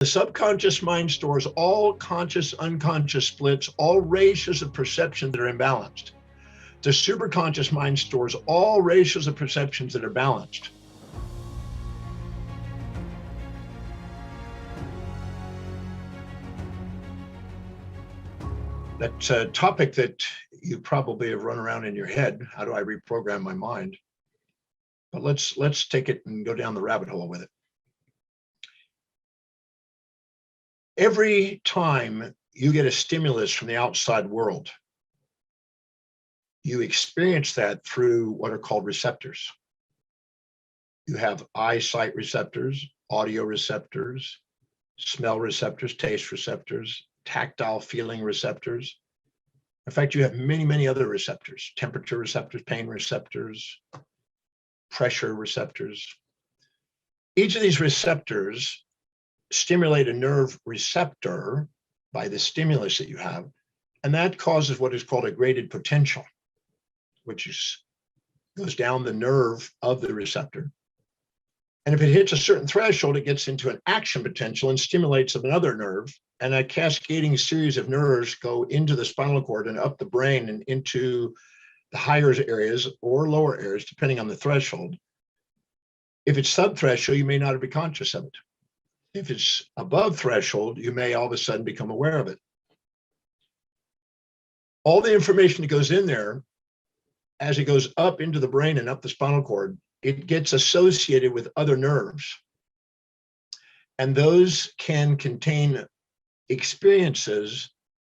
The subconscious mind stores all conscious, unconscious splits, all ratios of perception that are imbalanced. The superconscious mind stores all ratios of perceptions that are balanced. That's a topic that you probably have run around in your head. How do I reprogram my mind? But let's take it and go down the rabbit hole with it. Every time you get a stimulus from the outside world, you experience that through what are called receptors. You have eyesight receptors, audio receptors, smell receptors, taste receptors, tactile feeling receptors. In fact, you have many, many other receptors, temperature receptors, pain receptors, pressure receptors. Each of these receptors stimulate a nerve receptor by the stimulus that you have, and that causes what is called a graded potential, which goes down the nerve of the receptor. And if it hits a certain threshold, it gets into an action potential and stimulates another nerve, and a cascading series of nerves go into the spinal cord and up the brain and into the higher areas or lower areas, depending on the threshold. If it's sub-threshold, you may not be conscious of it. If it's above threshold, you may all of a sudden become aware of it. All the information that goes in there, as it goes up into the brain and up the spinal cord, it gets associated with other nerves. And those can contain experiences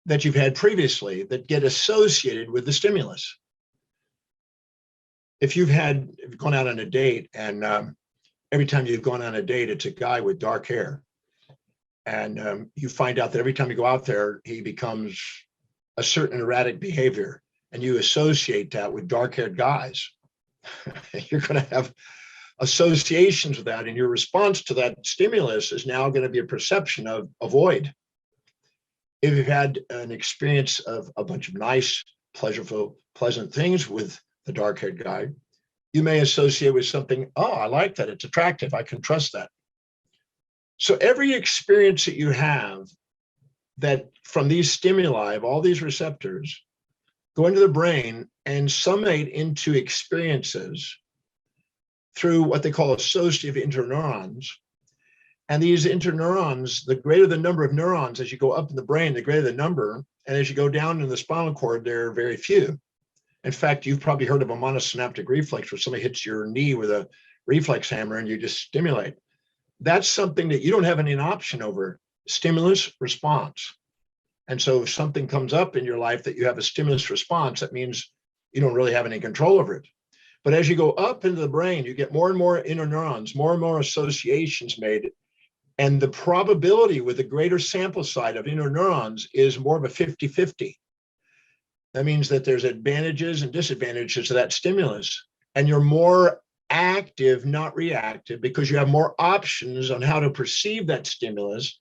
that you've had previously that get associated with the stimulus. If you've gone out on a date, and every time you've gone on a date, it's a guy with dark hair. And you find out that every time you go out there, he becomes a certain erratic behavior, and you associate that with dark-haired guys. You're going to have associations with that, and your response to that stimulus is now going to be a perception of avoid. If you've had an experience of a bunch of nice, pleasurable, pleasant things with the dark-haired guy, you may associate with something, oh, I like that, it's attractive, I can trust that. So every experience that you have that from these stimuli of all these receptors go into the brain and summate into experiences through what they call associative interneurons. And these interneurons, the greater the number of neurons as you go up in the brain, the greater the number. And as you go down in the spinal cord, there are very few. In fact, you've probably heard of a monosynaptic reflex where somebody hits your knee with a reflex hammer and you just stimulate. That's something that you don't have any option over. Stimulus response. And so if something comes up in your life that you have a stimulus response, that means you don't really have any control over it. But as you go up into the brain, you get more and more interneurons, more and more associations made. And the probability with a greater sample size of interneurons is more of a 50-50. That means that there's advantages and disadvantages to that stimulus. And you're more active, not reactive, because you have more options on how to perceive that stimulus.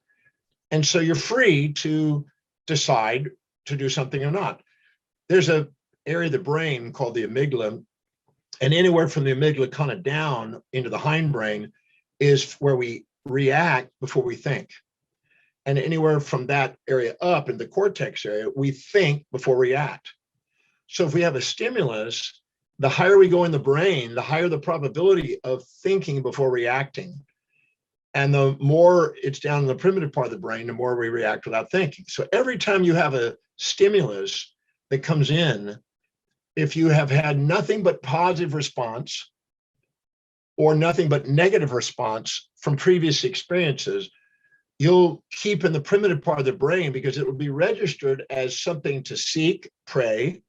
And so you're free to decide to do something or not. There's an area of the brain called the amygdala, and anywhere from the amygdala kind of down into the hindbrain is where we react before we think. And anywhere from that area up in the cortex area, we think before we act. So if we have a stimulus, the higher we go in the brain, the higher the probability of thinking before reacting. And the more it's down in the primitive part of the brain, the more we react without thinking. So every time you have a stimulus that comes in, if you have had nothing but positive response or nothing but negative response from previous experiences, you'll keep in the primitive part of the brain because it will be registered as something to seek, prey,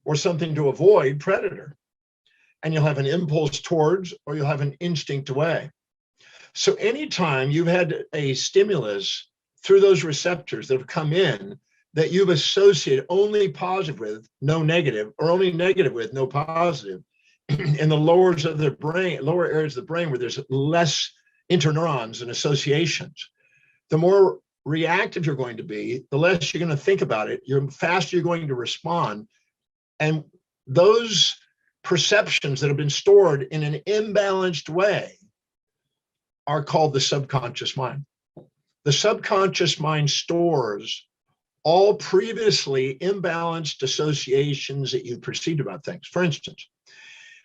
or something to avoid, predator. And you'll have an impulse towards, or you'll have an instinct away. So anytime you've had a stimulus through those receptors that have come in that you've associated only positive with, no negative, or only negative with, no positive, in the lower areas of the brain where there's less interneurons and associations, the more reactive you're going to be, the less you're going to think about it, the faster you're going to respond. And those perceptions that have been stored in an imbalanced way are called the subconscious mind. The subconscious mind stores all previously imbalanced associations that you perceived about things. For instance,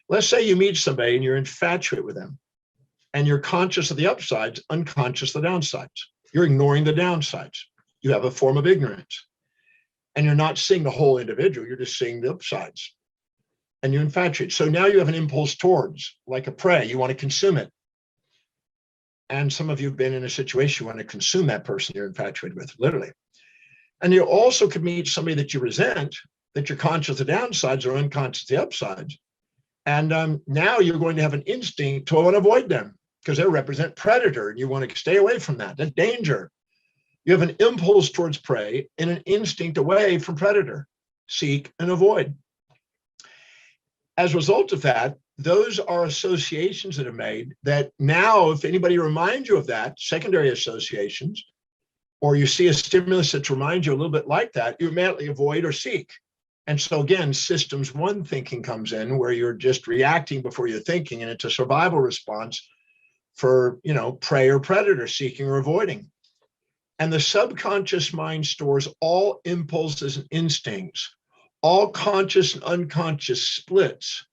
let's say you meet somebody and you're infatuated with them, and you're conscious of the upsides, unconscious of the downsides. You're ignoring the downsides. You have a form of ignorance, and you're not seeing the whole individual. You're just seeing the upsides, and you're infatuated. So now you have an impulse towards, like a prey. You want to consume it. And some of you have been in a situation you want to consume that person you're infatuated with, literally. And you also could meet somebody that you resent, that you're conscious of the downsides or unconscious of the upsides. And now you're going to have an instinct to want to avoid them because they represent predator, and you want to stay away from that. That's danger. You have an impulse towards prey and an instinct away from predator, seek and avoid. As a result of that, those are associations that are made that now, if anybody reminds you of that, secondary associations, or you see a stimulus that reminds you a little bit like that, you immediately avoid or seek. And so again, systems one thinking comes in where you're just reacting before you're thinking, and it's a survival response for, prey or predator, seeking or avoiding. And the subconscious mind stores all impulses and instincts, all conscious and unconscious splits,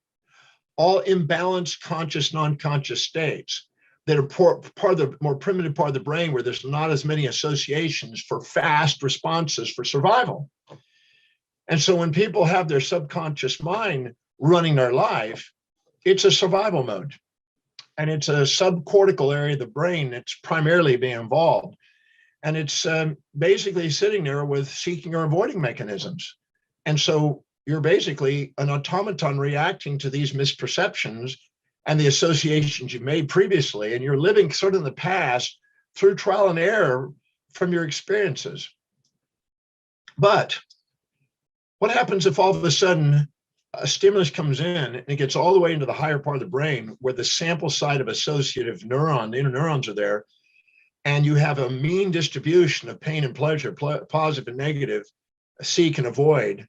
all imbalanced conscious and unconscious states that are part of the more primitive part of the brain where there's not as many associations for fast responses for survival. And so when people have their subconscious mind running their life, it's a survival mode. And it's a subcortical area of the brain that's primarily being involved. And it's basically sitting there with seeking or avoiding mechanisms. And so you're basically an automaton reacting to these misperceptions and the associations you made previously. And you're living sort of in the past through trial and error from your experiences. But what happens if all of a sudden a stimulus comes in and it gets all the way into the higher part of the brain where the sample side of associative neuron, the interneurons are there, and you have a mean distribution of pain and pleasure, positive and negative, seek and avoid?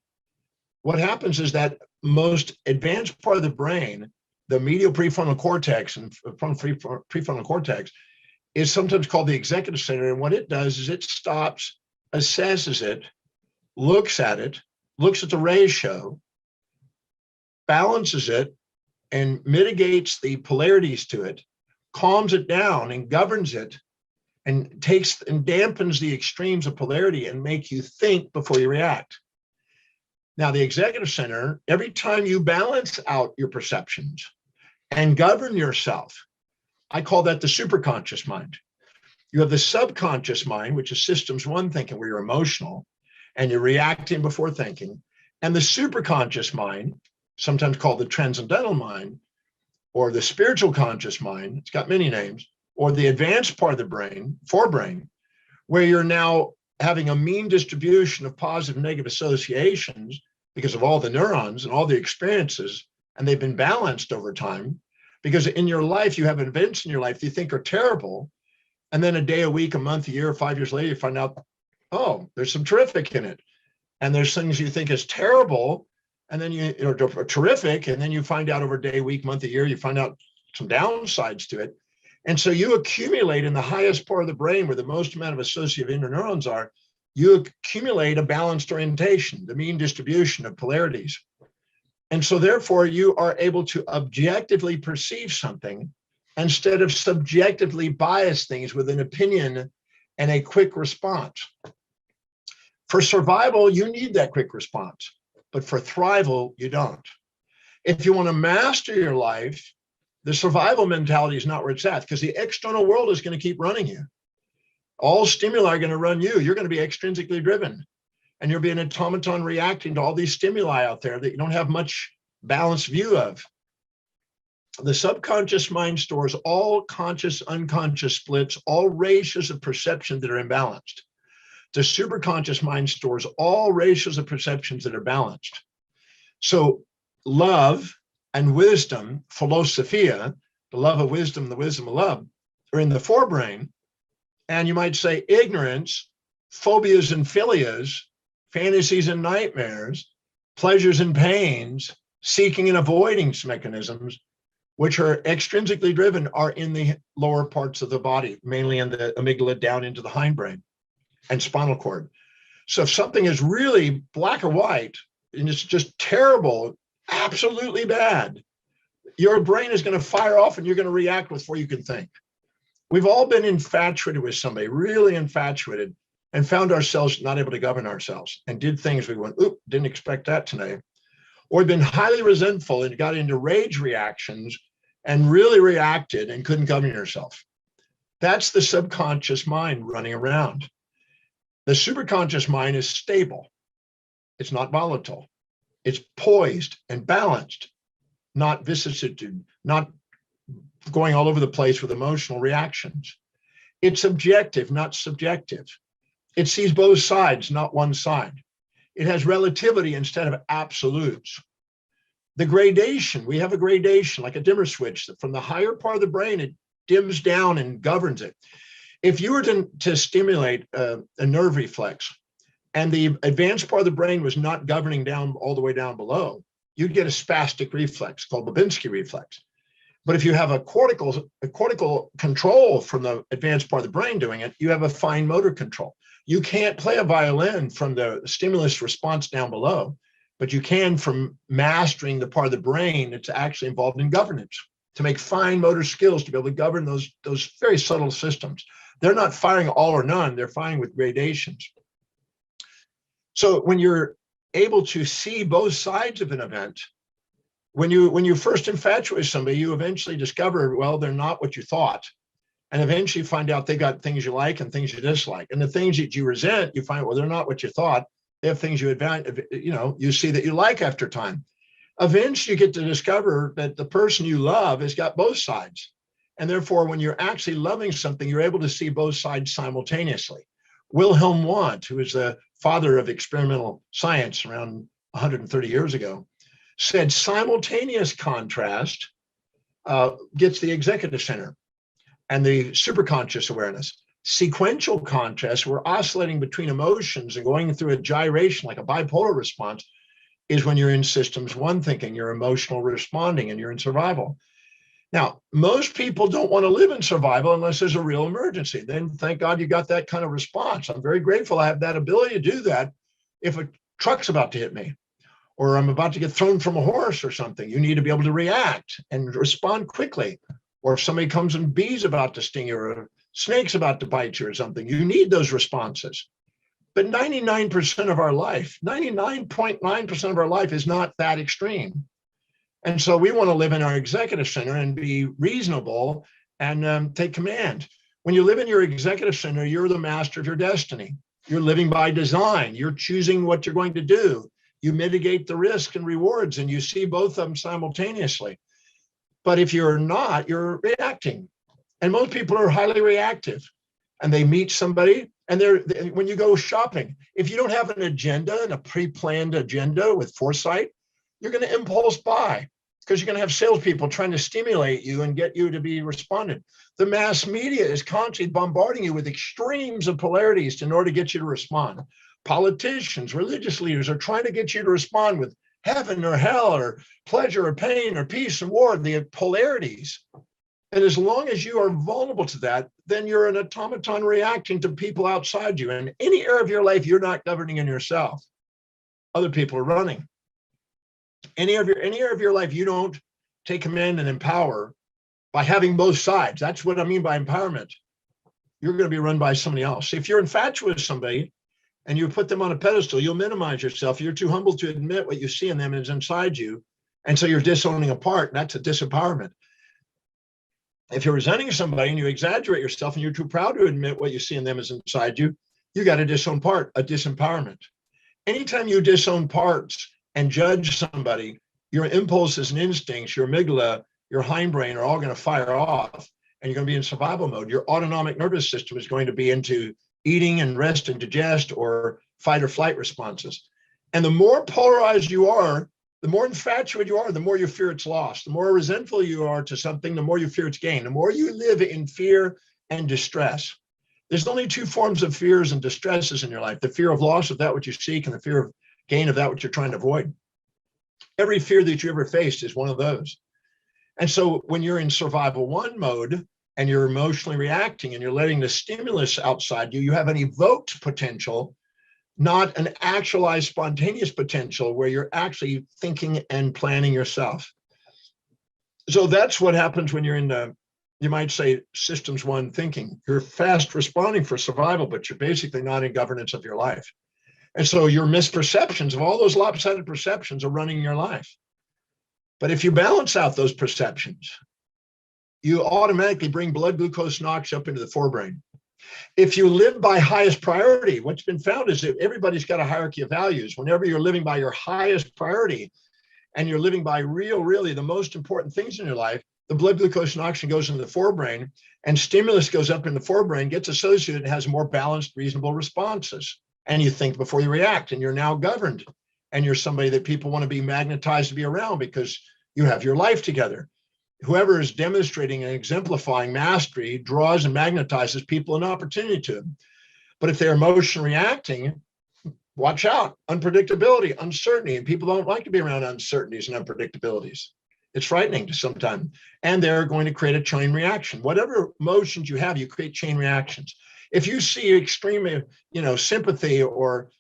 What happens is that most advanced part of the brain, the medial prefrontal cortex and prefrontal cortex, is sometimes called the executive center. And what it does is it stops, assesses it, looks at the ratio, balances it, and mitigates the polarities to it, calms it down and governs it, and takes and dampens the extremes of polarity and make you think before you react. Now, the executive center, every time you balance out your perceptions and govern yourself, I call that the superconscious mind. You have the subconscious mind, which is systems one thinking, where you're emotional and you're reacting before thinking, and the superconscious mind, sometimes called the transcendental mind, or the spiritual conscious mind, it's got many names, or the advanced part of the brain, forebrain, where you're now having a mean distribution of positive and negative associations because of all the neurons and all the experiences, and they've been balanced over time. Because in your life, you have events in your life you think are terrible, and then a day, a week, a month, a year, 5 years later, you find out, oh, there's some terrific in it. And there's things you think is terrible, and then are terrific, and then you find out over a day, week, month, a year, you find out some downsides to it. And so you accumulate in the highest part of the brain where the most amount of associative interneurons are, you accumulate a balanced orientation, the mean distribution of polarities. And so therefore you are able to objectively perceive something instead of subjectively bias things with an opinion and a quick response. For survival, you need that quick response, but for thrival, you don't. If you want to master your life, the survival mentality is not where it's at, because the external world is going to keep running you. All stimuli are going to run you. You're going to be extrinsically driven, and you'll be an automaton reacting to all these stimuli out there that you don't have much balanced view of. The subconscious mind stores all conscious, unconscious splits, all ratios of perception that are imbalanced. The superconscious mind stores all ratios of perceptions that are balanced. So love and wisdom, philosophia, the love of wisdom, the wisdom of love, are in the forebrain. And you might say ignorance, phobias and philias, fantasies and nightmares, pleasures and pains, seeking and avoiding mechanisms which are extrinsically driven, are in the lower parts of the body, mainly in the amygdala down into the hindbrain and spinal cord. So if something is really black or white and it's just terrible, absolutely bad, your brain is going to fire off and you're going to react before you can think. We've all been infatuated with somebody, really infatuated, and found ourselves not able to govern ourselves and did things we went, oop, didn't expect that tonight. Or been highly resentful and got into rage reactions and really reacted and couldn't govern yourself. That's the subconscious mind running around. The superconscious mind is stable. It's not volatile. It's poised and balanced, not vicissitude, not going all over the place with emotional reactions. It's objective, not subjective. It sees both sides, not one side. It has relativity instead of absolutes. The gradation, we have a gradation like a dimmer switch that from the higher part of the brain, it dims down and governs it. If you were to stimulate a nerve reflex and the advanced part of the brain was not governing down all the way down below, you'd get a spastic reflex called Babinski reflex. But if you have a cortical control from the advanced part of the brain doing it, you have a fine motor control. You can't play a violin from the stimulus response down below, but you can from mastering the part of the brain that's actually involved in governance, to make fine motor skills to be able to govern those very subtle systems. They're not firing all or none, they're firing with gradations. So when you're able to see both sides of an event, when you first infatuate with somebody, you eventually discover, well, they're not what you thought. And eventually find out they got things you like and things you dislike. And the things that you resent, you find, well, they're not what you thought. They have things you see that you like after time. Eventually you get to discover that the person you love has got both sides. And therefore, when you're actually loving something, you're able to see both sides simultaneously. Wilhelm Wundt, who is the father of experimental science around 130 years ago, said simultaneous contrast gets the executive center and the superconscious awareness. Sequential contrast, we're oscillating between emotions and going through a gyration like a bipolar response, is when you're in systems one thinking, you're emotional responding, and you're in survival. Now, most people don't want to live in survival unless there's a real emergency. Then thank God you got that kind of response. I'm very grateful I have that ability to do that. If a truck's about to hit me, or I'm about to get thrown from a horse or something, you need to be able to react and respond quickly. Or if somebody comes and bee's about to sting you, or a snake's about to bite you or something, you need those responses. But 99% of our life, 99.9% of our life is not that extreme. And so we want to live in our executive center and be reasonable and take command. When you live in your executive center, you're the master of your destiny. You're living by design. You're choosing what you're going to do. You mitigate the risk and rewards, and you see both of them simultaneously. But if you're not, you're reacting. And most people are highly reactive. And they meet somebody, and when you go shopping, if you don't have an agenda and a pre-planned agenda with foresight, you're going to impulse buy, because you're going to have salespeople trying to stimulate you and get you to be responded. The mass media is constantly bombarding you with extremes of polarities in order to get you to respond. Politicians, religious leaders are trying to get you to respond with heaven or hell or pleasure or pain or peace and war, the polarities. And as long as you are vulnerable to that, then you're an automaton reacting to people outside you. And any area of your life you're not governing in yourself, other people are running. Any area of your life you don't take command and empower by having both sides. That's what I mean by empowerment. You're going to be run by somebody else. If you're infatuated with somebody and you put them on a pedestal, you'll minimize yourself. You're too humble to admit what you see in them is inside you. And so you're disowning a part. That's a disempowerment. If you're resenting somebody and you exaggerate yourself and you're too proud to admit what you see in them is inside you, you got a disown part, a disempowerment. Anytime you disown parts and judge somebody, your impulses and instincts, your amygdala, your hindbrain are all going to fire off, and you're going to be in survival mode. Your autonomic nervous system is going to be into eating and rest and digest or fight or flight responses. And the more polarized you are, the more infatuated you are, the more you fear it's lost. The more resentful you are to something, the more you fear it's gained. The more you live in fear and distress. There's only two forms of fears and distresses in your life: the fear of loss of that which you seek, and the fear of gain of that which you're trying to avoid. Every fear that you ever faced is one of those. And so when you're in survival one mode and you're emotionally reacting and you're letting the stimulus outside you, you have an evoked potential, not an actualized spontaneous potential where you're actually thinking and planning yourself. So that's what happens when you're in the, you might say, systems one thinking. You're fast responding for survival, but you're basically not in governance of your life. And so your misperceptions of all those lopsided perceptions are running your life. But if you balance out those perceptions, you automatically bring blood glucose NOx up into the forebrain. If you live by highest priority, what's been found is that everybody's got a hierarchy of values. Whenever you're living by your highest priority and you're living by really the most important things in your life, the blood glucose and oxygen goes into the forebrain and stimulus goes up in the forebrain, gets associated, and has more balanced, reasonable responses. And you think before you react, and you're now governed. And you're somebody that people want to be magnetized to be around because you have your life together. Whoever is demonstrating and exemplifying mastery draws and magnetizes people an opportunity to them. But if they're emotionally reacting, watch out. Unpredictability, uncertainty, and people don't like to be around uncertainties and unpredictabilities. It's frightening to sometimes. And they're going to create a chain reaction. Whatever emotions you have, you create chain reactions. If you see extreme, sympathy or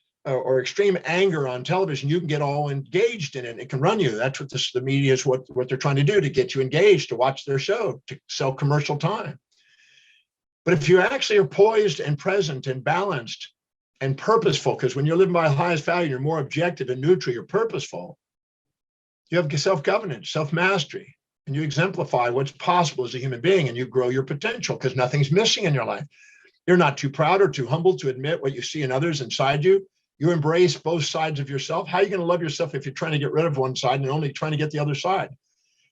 extreme anger on television, you can get all engaged in it. It can run you. That's what the media is, what they're trying to do, to get you engaged, to watch their show, to sell commercial time. But if you actually are poised and present and balanced and purposeful, because when you're living by the highest value, you're more objective and neutral, you're purposeful. You have self-governance, self-mastery, and you exemplify what's possible as a human being, and you grow your potential because nothing's missing in your life. You're not too proud or too humble to admit what you see in others inside you. You embrace both sides of yourself. How are you going to love yourself if you're trying to get rid of one side and only trying to get the other side?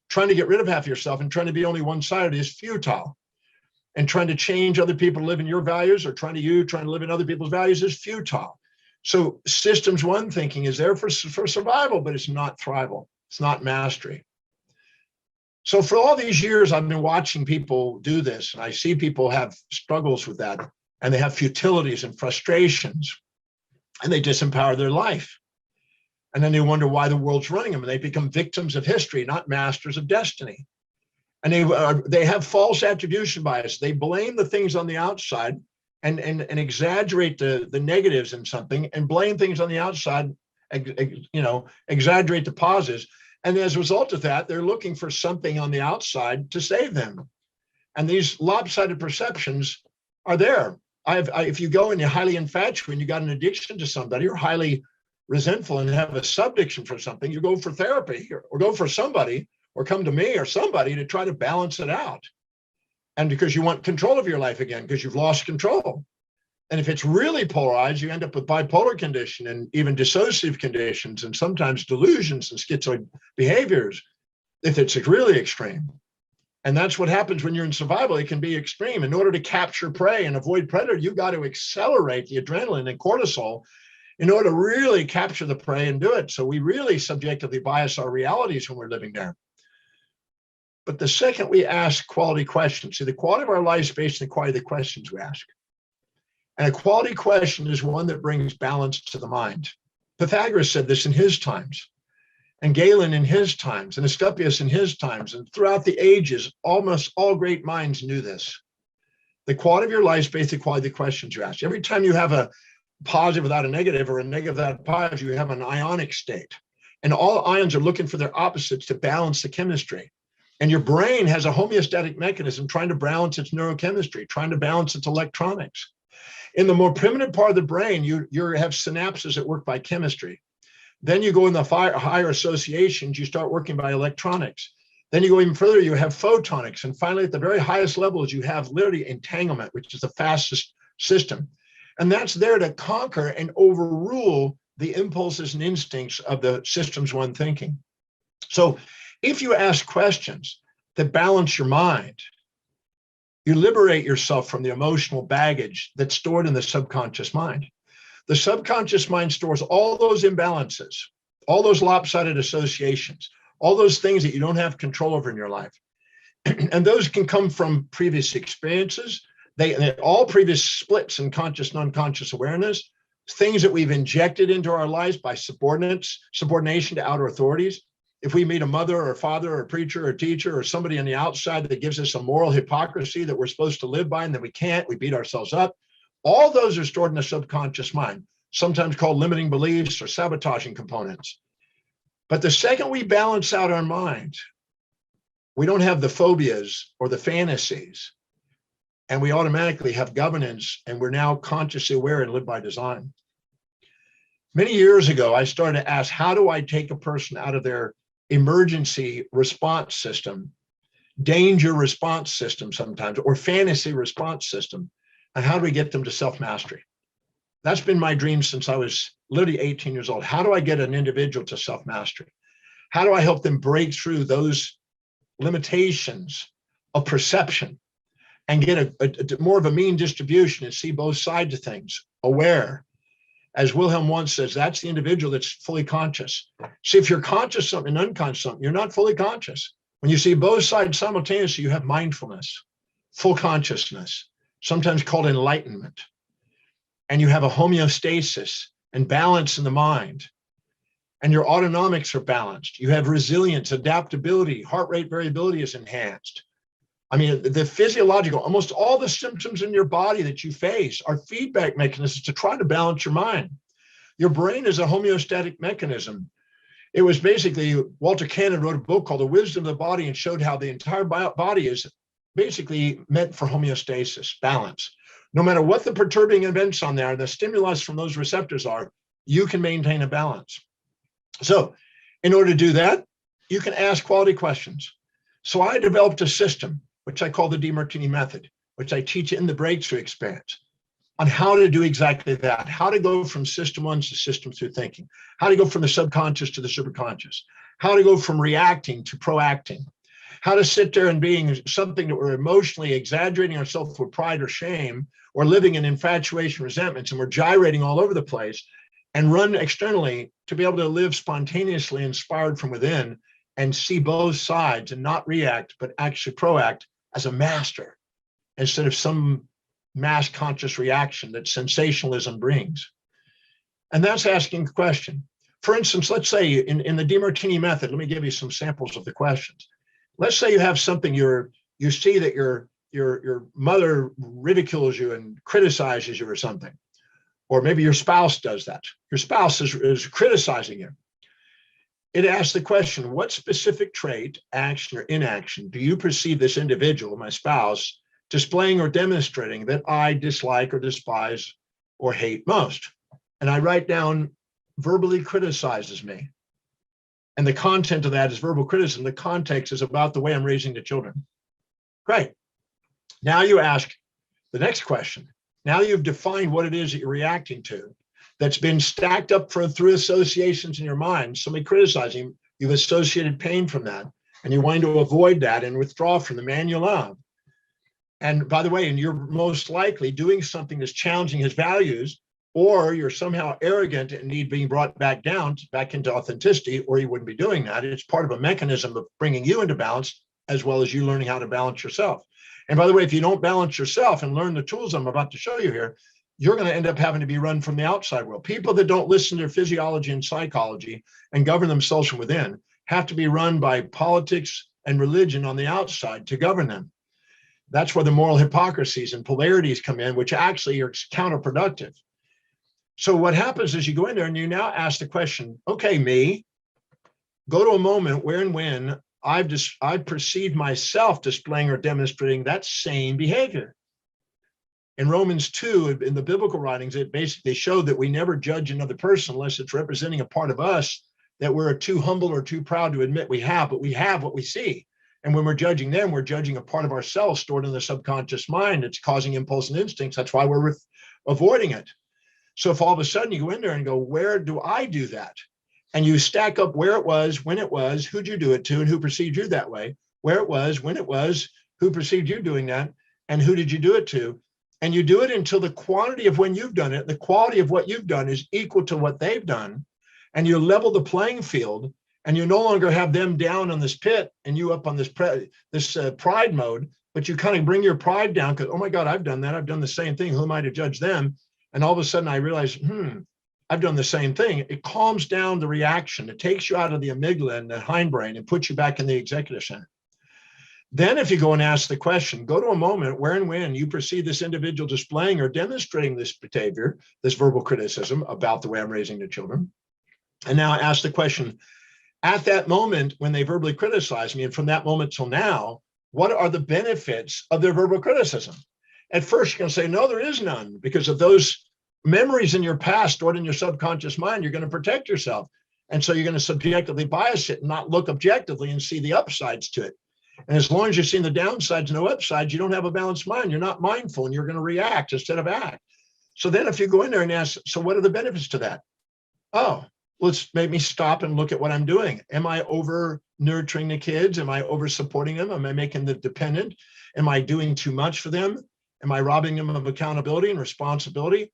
Trying to get rid of half of yourself and trying to be only one-sided is futile. And trying to change other people to live in your values or trying to live in other people's values is futile. So systems one thinking is there for survival, but it's not thrival. It's not mastery. So for all these years, I've been watching people do this, and I see people have struggles with that, and they have futilities and frustrations, and they disempower their life. And then they wonder why the world's running them, and they become victims of history, not masters of destiny. And they have false attribution bias. They blame the things on the outside and exaggerate the negatives in something, and blame things on the outside, exaggerate the positives. And as a result of that, they're looking for something on the outside to save them. And these lopsided perceptions are there. If you go and you're highly infatuated and you got an addiction to somebody, or highly resentful and have a subdiction for something, you go for therapy or go for somebody, or come to me or somebody to try to balance it out. And because you want control of your life again, because you've lost control. And if it's really polarized, you end up with bipolar condition and even dissociative conditions, and sometimes delusions and schizoid behaviors, if it's really extreme. And that's what happens when you're in survival. It can be extreme. In order to capture prey and avoid predator, you've got to accelerate the adrenaline and cortisol in order to really capture the prey and do it. So we really subjectively bias our realities when we're living there. But the second we ask quality questions, see, the quality of our life is based on the quality of the questions we ask. And a quality question is one that brings balance to the mind. Pythagoras said this in his times, and Galen in his times, and Asclepius in his times, and throughout the ages, almost all great minds knew this. The quality of your life is based on the quality of the questions you ask. Every time you have a positive without a negative, or a negative without a positive, you have an ionic state. And all ions are looking for their opposites to balance the chemistry. And your brain has a homeostatic mechanism trying to balance its neurochemistry, trying to balance its electronics. In the more primitive part of the brain, you have synapses that work by chemistry. Then you go in the higher associations, you start working by electronics. Then you go even further, you have photonics. And finally, at the very highest levels, you have literally entanglement, which is the fastest system. And that's there to conquer and overrule the impulses and instincts of the systems one thinking. So if you ask questions that balance your mind, you liberate yourself from the emotional baggage that's stored in the subconscious mind. The subconscious mind stores all those imbalances, all those lopsided associations, all those things that you don't have control over in your life. And those can come from previous experiences. They all previous splits in conscious and unconscious awareness, things that we've injected into our lives by subordination to outer authorities. if we meet a mother or a father or a preacher or a teacher or somebody on the outside that gives us a moral hypocrisy that we're supposed to live by and that we can't, we beat ourselves up. All those are stored in the subconscious mind, sometimes called limiting beliefs or sabotaging components. But the second we balance out our mind, we don't have the phobias or the fantasies, and we automatically have governance, and we're now consciously aware and live by design. Many years ago, I started to ask, how do I take a person out of their emergency response system, danger response system sometimes, or fantasy response system, and how do we get them to self-mastery? That's been my dream since I was literally 18 years old. How do I get an individual to self-mastery? How do I help them break through those limitations of perception and get a more of a mean distribution and see both sides of things, aware? As Wilhelm once says, that's the individual that's fully conscious. See, if you're conscious something and unconscious something, you're not fully conscious. When you see both sides simultaneously, you have mindfulness, full consciousness, sometimes called enlightenment. And you have a homeostasis and balance in the mind. And your autonomics are balanced. You have resilience, adaptability, heart rate variability is enhanced. I mean, the physiological, almost all the symptoms in your body that you face are feedback mechanisms to try to balance your mind. Your brain is a homeostatic mechanism. It was basically, Walter Cannon wrote a book called The Wisdom of the Body and showed how the entire body is basically meant for homeostasis, balance. No matter what the perturbing events on there, the stimulus from those receptors are, you can maintain a balance. So in order to do that, you can ask quality questions. So I developed a system, which I call the Demartini method, which I teach in the breakthrough experience, on how to do exactly that, how to go from system one to system through thinking, how to go from the subconscious to the superconscious, how to go from reacting to proacting, how to sit there and being something that we're emotionally exaggerating ourselves with pride or shame, or living in infatuation, resentments, and we're gyrating all over the place, and run externally to be able to live spontaneously, inspired from within, and see both sides and not react, but actually proact as a master instead of some mass conscious reaction that sensationalism brings. And that's asking a question. For instance, let's say in the Demartini method, let me give you some samples of the questions. Let's say you have something you see that your mother ridicules you and criticizes you or something, or maybe your spouse does that. Your spouse is criticizing you. It asks the question, what specific trait, action or inaction, do you perceive this individual, my spouse, displaying or demonstrating that I dislike or despise or hate most? And I write down, verbally criticizes me. And the content of that is verbal criticism. The context is about the way I'm raising the children. Great. Now you ask the next question. Now you've defined what it is that you're reacting to. That's been stacked up through associations in your mind. Somebody criticizing, you've associated pain from that, and you're wanting to avoid that and withdraw from the man you love. And by the way, and you're most likely doing something that's challenging his values, or you're somehow arrogant and need being brought back down, back into authenticity, or you wouldn't be doing that. It's part of a mechanism of bringing you into balance, as well as you learning how to balance yourself. And by the way, if you don't balance yourself and learn the tools I'm about to show you here, you're going to end up having to be run from the outside world. People that don't listen to their physiology and psychology and govern themselves from within have to be run by politics and religion on the outside to govern them. That's where the moral hypocrisies and polarities come in, which actually are counterproductive. So what happens is you go in there and you now ask the question, okay, me, go to a moment where and when I've perceived myself displaying or demonstrating that same behavior. In Romans 2, in the biblical writings, it basically showed that we never judge another person unless it's representing a part of us that we're too humble or too proud to admit we have, but we have what we see. And when we're judging them, we're judging a part of ourselves stored in the subconscious mind. It's causing impulse and instincts. That's why we're avoiding it. So if all of a sudden you go in there and go, where do I do that? And you stack up where it was, when it was, who'd you do it to, and who perceived you that way, where it was, when it was, who perceived you doing that, and who did you do it to? And you do it until the quantity of when you've done it, the quality of what you've done is equal to what they've done. And you level the playing field, and you no longer have them down on this pit and you up on this pride mode, but you kind of bring your pride down because, oh my God, I've done that. I've done the same thing. Who am I to judge them? And all of a sudden I realize, I've done the same thing. It calms down the reaction. It takes you out of the amygdala and the hindbrain and puts you back in the executive center. Then if you go and ask the question, go to a moment where and when you perceive this individual displaying or demonstrating this behavior, this verbal criticism about the way I'm raising the children. And now ask the question, at that moment when they verbally criticize me, and from that moment till now, what are the benefits of their verbal criticism? At first, you're going to say, no, there is none, because of those memories in your past stored in your subconscious mind. You're going to protect yourself. And so you're going to subjectively bias it and not look objectively and see the upsides to it. And as long as you're seeing the downsides, no upsides, you don't have a balanced mind. You're not mindful, and you're going to react instead of act. So then if you go in there and ask, so what are the benefits to that? Oh, let's make me stop and look at what I'm doing. Am I over nurturing the kids? Am I over supporting them? Am I making them dependent? Am I doing too much for them? Am I robbing them of accountability and responsibility?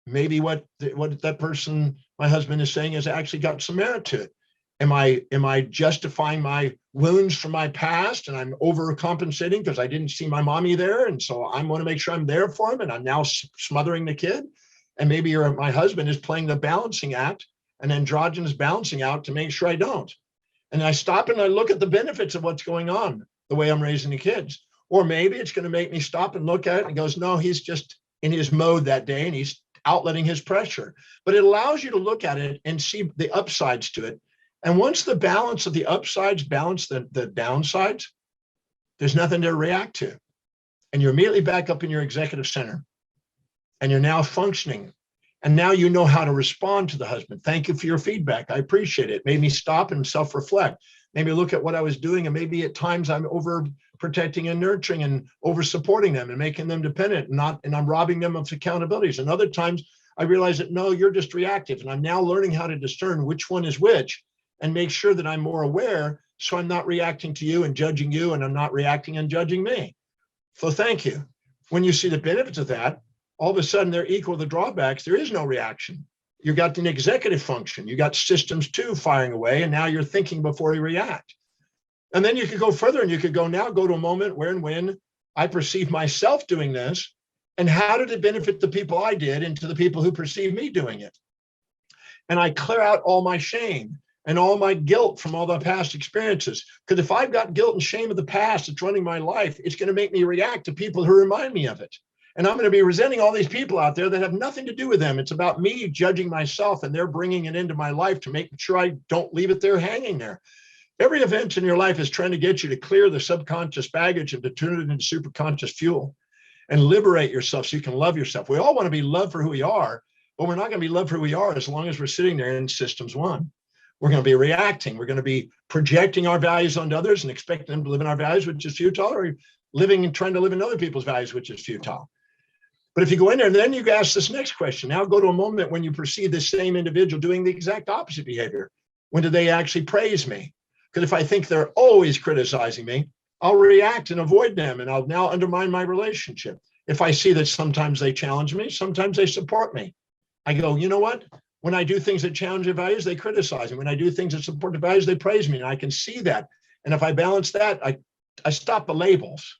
Maybe what that person, my husband, is saying has actually got some merit to it. Am I justifying my wounds from my past, and I'm overcompensating because I didn't see my mommy there, and so I want to make sure I'm there for him, and I'm now smothering the kid? And maybe my husband is playing the balancing act, an androgynous balancing out to make sure I don't. And I stop and I look at the benefits of what's going on, the way I'm raising the kids. Or maybe it's going to make me stop and look at it and goes, no, he's just in his mode that day and he's outletting his pressure. But it allows you to look at it and see the upsides to it. And once the balance of the upsides balance the downsides, there's nothing to react to. And you're immediately back up in your executive center. And you're now functioning. And now you know how to respond to the husband. Thank you for your feedback. I appreciate it. It made me stop and self-reflect. Maybe look at what I was doing, and maybe at times I'm over protecting and nurturing and over supporting them and making them dependent, and I'm robbing them of accountabilities. And other times I realize that, no, you're just reactive. And I'm now learning how to discern which one is which and make sure that I'm more aware, so I'm not reacting to you and judging you, and I'm not reacting and judging me. So thank you. When you see the benefits of that, all of a sudden they're equal to the drawbacks. There is no reaction. You got an executive function. You got systems 2 firing away, and now you're thinking before you react. And then you could go further, and you could go to a moment where and when I perceive myself doing this, and how did it benefit the people I did and to the people who perceive me doing it? And I clear out all my shame and all my guilt from all the past experiences. Because if I've got guilt and shame of the past that's running my life, it's going to make me react to people who remind me of it. And I'm going to be resenting all these people out there that have nothing to do with them. It's about me judging myself, and they're bringing it into my life to make sure I don't leave it there hanging there. Every event in your life is trying to get you to clear the subconscious baggage and to turn it into superconscious fuel and liberate yourself so you can love yourself. We all want to be loved for who we are, but we're not going to be loved for who we are as long as we're sitting there in systems 1. We're going to be reacting. We're going to be projecting our values onto others and expecting them to live in our values, which is futile, or living and trying to live in other people's values, which is futile. But if you go in there and then you ask this next question, now go to a moment when you perceive the same individual doing the exact opposite behavior. When do they actually praise me? Because if I think they're always criticizing me, I'll react and avoid them, and I'll now undermine my relationship. If I see that sometimes they challenge me, sometimes they support me, I go, you know what? When I do things that challenge their values, they criticize me. When I do things that support the values, they praise me, and I can see that. And if I balance that, I stop the labels.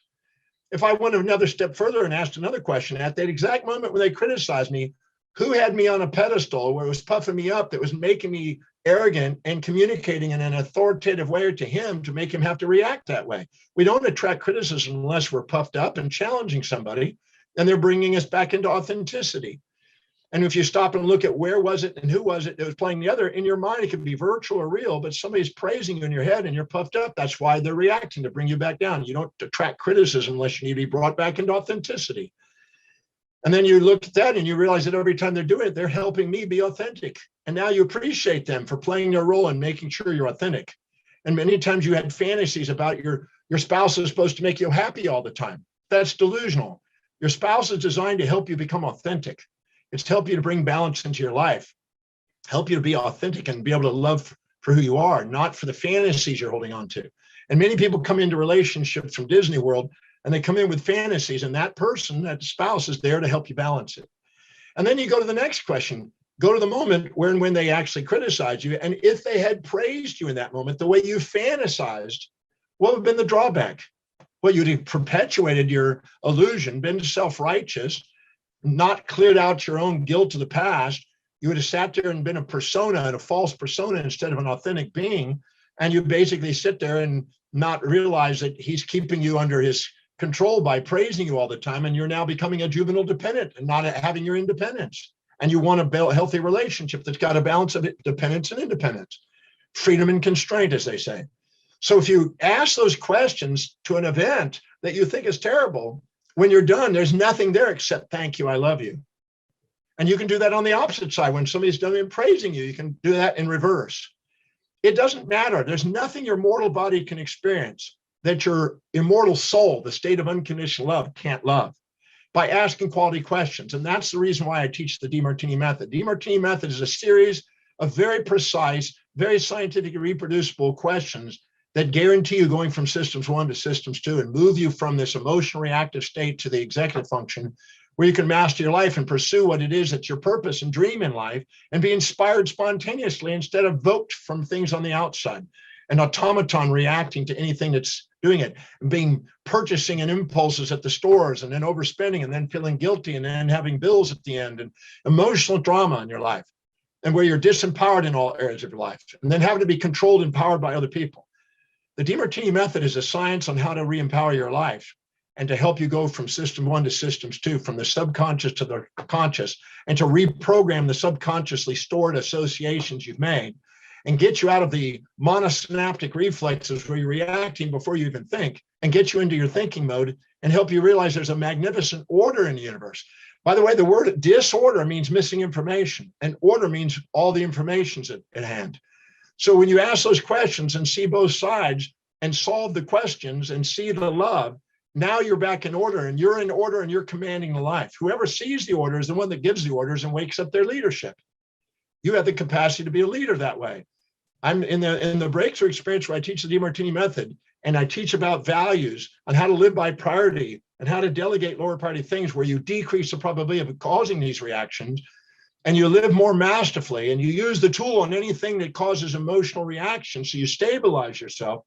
If I went another step further and asked another question, at that exact moment when they criticized me, who had me on a pedestal where it was puffing me up, that was making me arrogant and communicating in an authoritative way to him to make him have to react that way? We don't attract criticism unless we're puffed up and challenging somebody, and they're bringing us back into authenticity. And if you stop and look at where was it and who was it that was playing the other, in your mind, it could be virtual or real, but somebody's praising you in your head and you're puffed up. That's why they're reacting, to bring you back down. You don't attract criticism unless you need to be brought back into authenticity. And then you look at that and you realize that every time they're doing it, they're helping me be authentic. And now you appreciate them for playing their role and making sure you're authentic. And many times you had fantasies about your spouse is supposed to make you happy all the time. That's delusional. Your spouse is designed to help you become authentic. It's to help you to bring balance into your life, help you to be authentic and be able to love for who you are, not for the fantasies you're holding on to. And many people come into relationships from Disney World and they come in with fantasies, and that person, that spouse, is there to help you balance it. And then you go to the next question, go to the moment where and when they actually criticize you. And if they had praised you in that moment, the way you fantasized, what would have been the drawback? Well, you'd have perpetuated your illusion, been self-righteous, not cleared out your own guilt of the past. You would have sat there and been a persona, and a false persona instead of an authentic being. And you basically sit there and not realize that he's keeping you under his control by praising you all the time. And you're now becoming a juvenile dependent and not having your independence. And you want to build a healthy relationship that's got a balance of dependence and independence, freedom and constraint, as they say. So if you ask those questions to an event that you think is terrible, when you're done, there's nothing there except thank you, I love you. And you can do that on the opposite side. When somebody's done and praising you, you can do that in reverse. It doesn't matter. There's nothing your mortal body can experience that your immortal soul, the state of unconditional love, can't love by asking quality questions. And that's the reason why I teach the Demartini method. Demartini method is a series of very precise, very scientifically reproducible questions that guarantee you going from systems 1 to systems 2 and move you from this emotional reactive state to the executive function, where you can master your life and pursue what it is that's your purpose and dream in life, and be inspired spontaneously instead of evoked from things on the outside, an automaton reacting to anything that's doing it, and purchasing and impulses at the stores, and then overspending, and then feeling guilty, and then having bills at the end, and emotional drama in your life, and where you're disempowered in all areas of your life, and then having to be controlled and powered by other people. The Demartini method is a science on how to re-empower your life and to help you go from system 1 to systems 2, from the subconscious to the conscious, and to reprogram the subconsciously stored associations you've made and get you out of the monosynaptic reflexes where you're reacting before you even think, and get you into your thinking mode and help you realize there's a magnificent order in the universe. By the way, the word disorder means missing information, and order means all the information's at hand. So when you ask those questions and see both sides and solve the questions and see the love, now you're back in order, and you're in order, and you're commanding the life. Whoever sees the order is the one that gives the orders and wakes up their leadership. You have the capacity to be a leader that way. I'm in the breakthrough experience where I teach the Demartini method, and I teach about values on how to live by priority and how to delegate lower priority things where you decrease the probability of causing these reactions, and you live more masterfully, and you use the tool on anything that causes emotional reaction. So you stabilize yourself.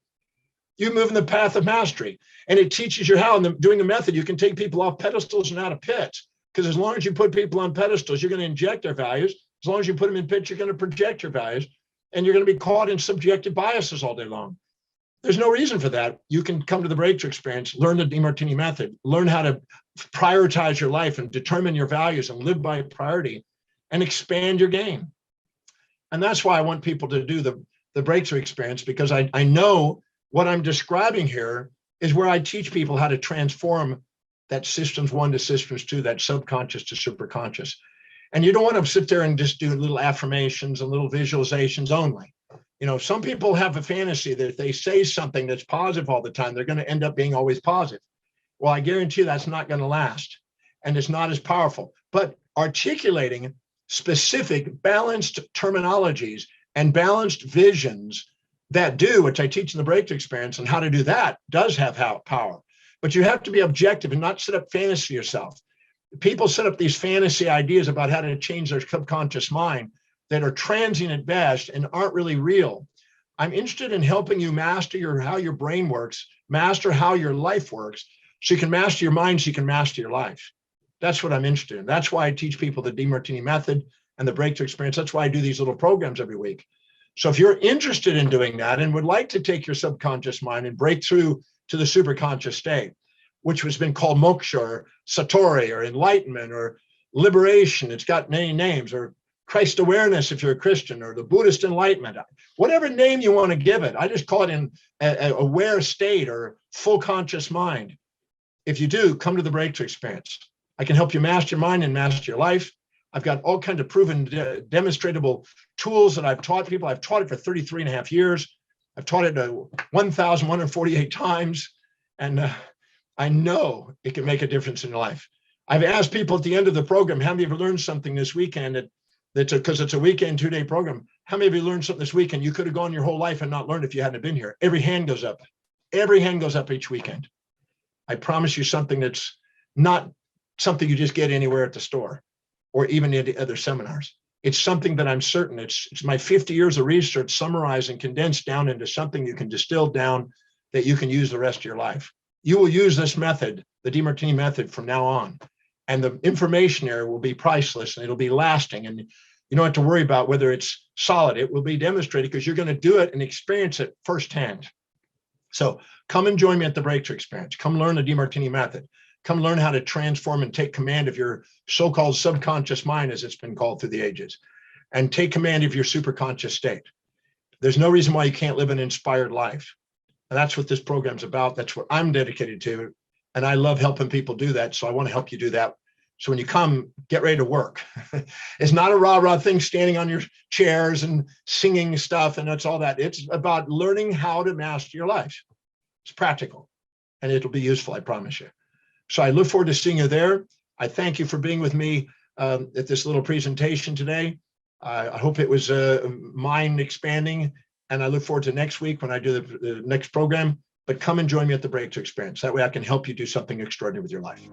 You move in the path of mastery, and it teaches you how. And doing the method, you can take people off pedestals and out of pits, because as long as you put people on pedestals, you're going to inject their values. As long as you put them in pits, you're going to project your values, and you're going to be caught in subjective biases all day long. There's no reason for that. You can come to the breakthrough experience, learn the Demartini method, learn how to prioritize your life and determine your values and live by priority and expand your game. And that's why I want people to do the breakthrough experience, because I know what I'm describing here is where I teach people how to transform that systems 1 to systems 2, that subconscious to superconscious. And you don't want to sit there and just do little affirmations and little visualizations only. You know, some people have a fantasy that if they say something that's positive all the time, they're going to end up being always positive. Well, I guarantee you that's not going to last, and it's not as powerful. But articulating specific balanced terminologies and balanced visions that do, which I teach in the breakthrough experience, and how to do that does have power. But you have to be objective and not set up fantasy yourself. People set up these fantasy ideas about how to change their subconscious mind that are transient at best and aren't really real. I'm interested in helping you master how your brain works, master how your life works, so you can master your mind, so you can master your life. That's what I'm interested in. That's why I teach people the Demartini method and the breakthrough experience. That's why I do these little programs every week. So if you're interested in doing that and would like to take your subconscious mind and break through to the superconscious state, which has been called moksha or satori or enlightenment or liberation, it's got many names, or Christ awareness if you're a Christian, or the Buddhist enlightenment, whatever name you want to give it. I just call it an aware state or full conscious mind. If you do, come to the breakthrough experience. I can help you master your mind and master your life. I've got all kinds of proven demonstratable tools that I've taught people. I've taught it for 33 and a half years. I've taught it 1,148 times. And I know it can make a difference in your life. I've asked people at the end of the program, how many of you learned something this weekend? Because it's a weekend, 2-day program. How many of you learned something this weekend? You could have gone your whole life and not learned if you hadn't been here. Every hand goes up. Every hand goes up each weekend. I promise you something that's not something you just get anywhere at the store or even in other seminars. It's something that I'm certain, it's my 50 years of research summarized and condensed down into something you can distill down that you can use the rest of your life. You will use this method, the Demartini method, from now on. And the information there will be priceless, and it'll be lasting. And You don't have to worry about whether it's solid. It will be demonstrated because you're going to do it and experience it firsthand. So come and join me at the Breakthrough Experience. Come learn the Demartini method. Come learn how to transform and take command of your so-called subconscious mind, as it's been called through the ages, and take command of your superconscious state. There's no reason why you can't live an inspired life. And that's what this program's about. That's what I'm dedicated to. And I love helping people do that. So I want to help you do that. So when you come, get ready to work. It's not a rah-rah thing standing on your chairs and singing stuff and that's all that. It's about learning how to master your life. It's practical and it'll be useful, I promise you. So I look forward to seeing you there. I thank you for being with me at this little presentation today. I hope it was mind expanding, and I look forward to next week when I do the next program. But come and join me at the Breakthrough Experience. That way I can help you do something extraordinary with your life.